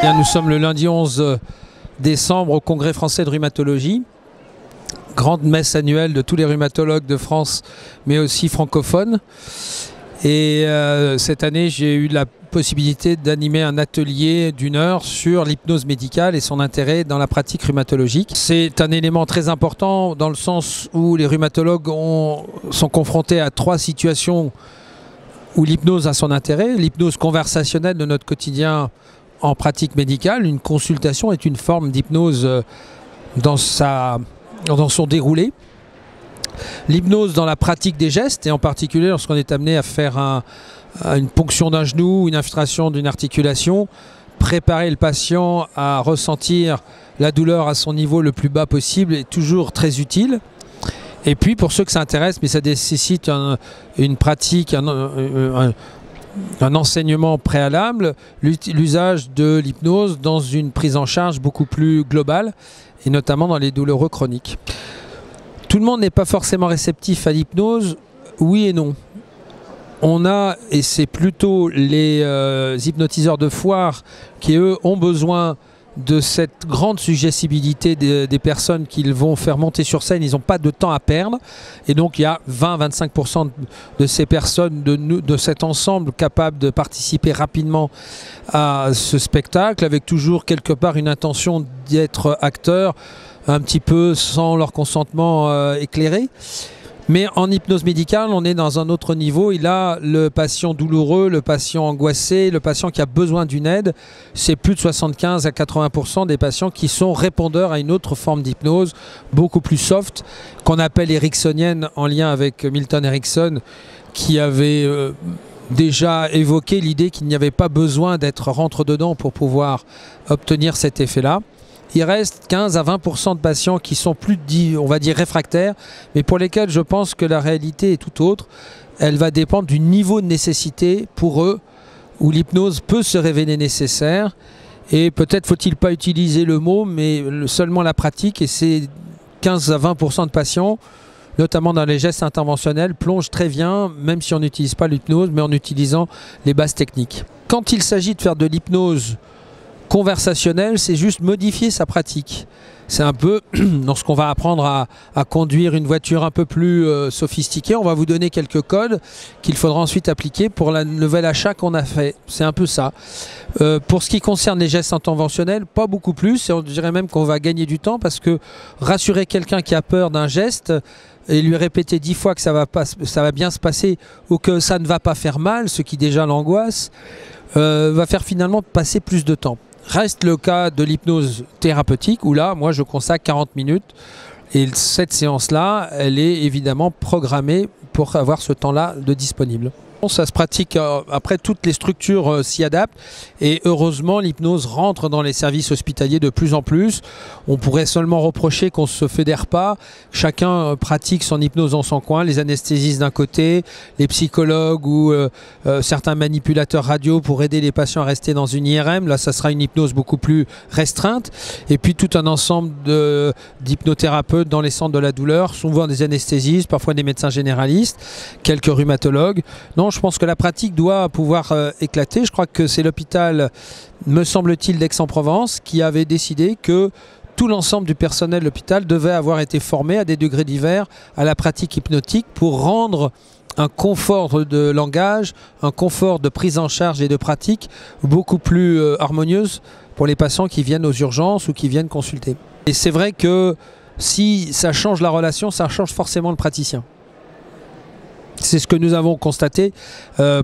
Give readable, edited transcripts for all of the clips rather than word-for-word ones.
Bien, nous sommes le lundi 11 décembre au Congrès français de rhumatologie, grande messe annuelle de tous les rhumatologues de France, mais aussi francophones. Et cette année, j'ai eu la possibilité d'animer un atelier d'1 heure sur l'hypnose médicale et son intérêt dans la pratique rhumatologique. C'est un élément très important dans le sens où les rhumatologues sont confrontés à 3 situations où l'hypnose a son intérêt. L'hypnose conversationnelle de notre quotidien en pratique médicale, une consultation est une forme d'hypnose dans son déroulé. L'hypnose dans la pratique des gestes, et en particulier lorsqu'on est amené à faire une ponction d'un genou, une infiltration d'une articulation, préparer le patient à ressentir la douleur à son niveau le plus bas possible est toujours très utile. Et puis pour ceux que ça intéresse, mais ça nécessite une pratique, un enseignement préalable, l'usage de l'hypnose dans une prise en charge beaucoup plus globale, et notamment dans les douleurs chroniques. Tout le monde n'est pas forcément réceptif à l'hypnose, oui et non. On a, et c'est plutôt les hypnotiseurs de foire qui, eux, ont besoin de cette grande suggestibilité des personnes qu'ils vont faire monter sur scène. Ils n'ont pas de temps à perdre. Et donc, il y a 20-25% de ces personnes, de cet ensemble, capables de participer rapidement à ce spectacle, avec toujours quelque part une intention d'être acteur, un petit peu sans leur consentement éclairé. Mais en hypnose médicale, on est dans un autre niveau. Et là, le patient douloureux, le patient angoissé, le patient qui a besoin d'une aide, c'est plus de 75 à 80% des patients qui sont répondeurs à une autre forme d'hypnose, beaucoup plus soft, qu'on appelle ericksonienne, en lien avec Milton Erickson, qui avait déjà évoqué l'idée qu'il n'y avait pas besoin d'être rentre-dedans pour pouvoir obtenir cet effet-là. Il reste 15 à 20% de patients qui sont plus, on va dire, réfractaires, mais pour lesquels je pense que la réalité est tout autre. Elle va dépendre du niveau de nécessité pour eux, où l'hypnose peut se révéler nécessaire. Et peut-être faut-il pas utiliser le mot, mais seulement la pratique. Et ces 15 à 20% de patients, notamment dans les gestes interventionnels, plongent très bien, même si on n'utilise pas l'hypnose, mais en utilisant les bases techniques. Quand il s'agit de faire de l'hypnose conversationnel, c'est juste modifier sa pratique. C'est un peu, lorsqu'on va apprendre à conduire une voiture un peu plus sophistiquée, on va vous donner quelques codes qu'il faudra ensuite appliquer pour le nouvel achat qu'on a fait. C'est un peu ça. Pour ce qui concerne les gestes interventionnels, pas beaucoup plus, et on dirait même qu'on va gagner du temps, parce que rassurer quelqu'un qui a peur d'un geste et lui répéter 10 fois que ça va bien se passer ou que ça ne va pas faire mal, ce qui déjà l'angoisse, va faire finalement passer plus de temps. Reste le cas de l'hypnose thérapeutique où là, moi, je consacre 40 minutes et cette séance-là, elle est évidemment programmée pour avoir ce temps-là de disponible. Ça se pratique, après toutes les structures s'y adaptent et heureusement l'hypnose rentre dans les services hospitaliers de plus en plus. On pourrait seulement reprocher qu'on ne se fédère pas, chacun pratique son hypnose dans son coin, les anesthésistes d'un côté, les psychologues ou certains manipulateurs radio pour aider les patients à rester dans une IRM, là ça sera une hypnose beaucoup plus restreinte, et puis tout un ensemble d'hypnothérapeutes dans les centres de la douleur, souvent des anesthésistes, parfois des médecins généralistes, quelques rhumatologues. Non, je pense que la pratique doit pouvoir éclater. Je crois que c'est l'hôpital, me semble-t-il, d'Aix-en-Provence qui avait décidé que tout l'ensemble du personnel de l'hôpital devait avoir été formé à des degrés divers à la pratique hypnotique pour rendre un confort de langage, un confort de prise en charge et de pratique beaucoup plus harmonieuse pour les patients qui viennent aux urgences ou qui viennent consulter. Et c'est vrai que si ça change la relation, ça change forcément le praticien. C'est ce que nous avons constaté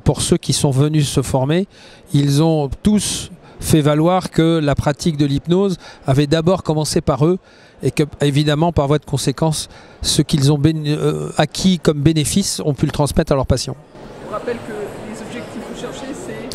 pour ceux qui sont venus se former. Ils ont tous fait valoir que la pratique de l'hypnose avait d'abord commencé par eux et que, évidemment, par voie de conséquence, ce qu'ils ont acquis comme bénéfice ont pu le transmettre à leurs patients. Je rappelle que les objectifs que vous cherchez, c'est...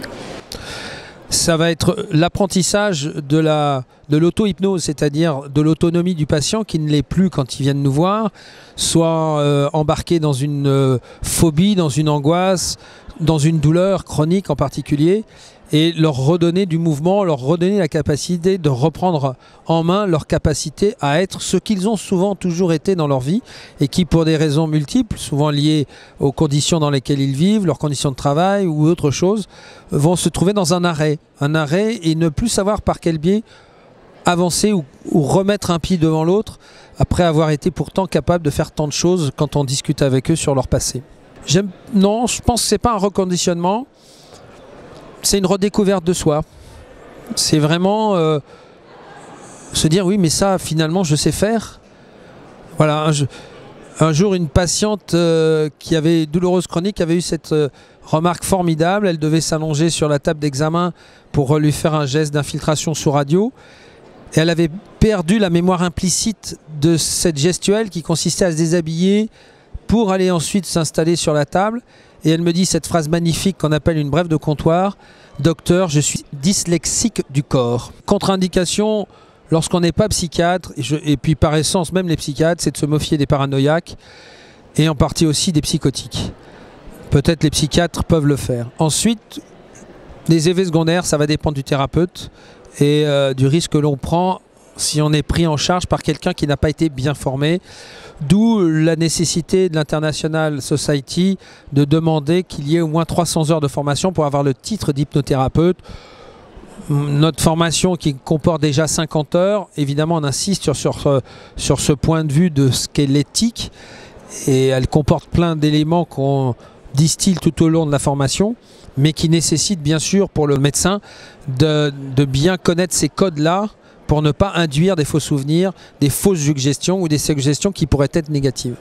Ça va être l'apprentissage de l'auto-hypnose, c'est-à-dire de l'autonomie du patient qui ne l'est plus quand il vient de nous voir, soit embarqué dans une phobie, dans une angoisse, dans une douleur chronique en particulier, et leur redonner du mouvement, leur redonner la capacité de reprendre en main leur capacité à être ce qu'ils ont souvent toujours été dans leur vie et qui, pour des raisons multiples, souvent liées aux conditions dans lesquelles ils vivent, leurs conditions de travail ou autre chose, vont se trouver dans un arrêt et ne plus savoir par quel biais avancer ou remettre un pied devant l'autre après avoir été pourtant capable de faire tant de choses quand on discute avec eux sur leur passé. Non, je pense que ce n'est pas un reconditionnement. C'est une redécouverte de soi. C'est vraiment se dire oui, mais ça finalement je sais faire. Voilà, un jour une patiente qui avait douloureuse chronique avait eu cette remarque formidable. Elle devait s'allonger sur la table d'examen pour lui faire un geste d'infiltration sous radio. Et elle avait perdu la mémoire implicite de cette gestuelle qui consistait à se déshabiller pour aller ensuite s'installer sur la table. Et elle me dit cette phrase magnifique qu'on appelle une brève de comptoir: docteur, je suis dyslexique du corps. Contre-indication lorsqu'on n'est pas psychiatre, et puis par essence même les psychiatres, c'est de se méfier des paranoïaques et en partie aussi des psychotiques. Peut-être les psychiatres peuvent le faire. Ensuite, les effets secondaires, ça va dépendre du thérapeute et du risque que l'on prend si on est pris en charge par quelqu'un qui n'a pas été bien formé. D'où la nécessité de l'International Society de demander qu'il y ait au moins 300 heures de formation pour avoir le titre d'hypnothérapeute. Notre formation qui comporte déjà 50 heures, évidemment on insiste sur ce point de vue de ce qu'est l'éthique, et elle comporte plein d'éléments qu'on distille tout au long de la formation, mais qui nécessitent bien sûr pour le médecin de bien connaître ces codes-là, pour ne pas induire des faux souvenirs, des fausses suggestions ou des suggestions qui pourraient être négatives.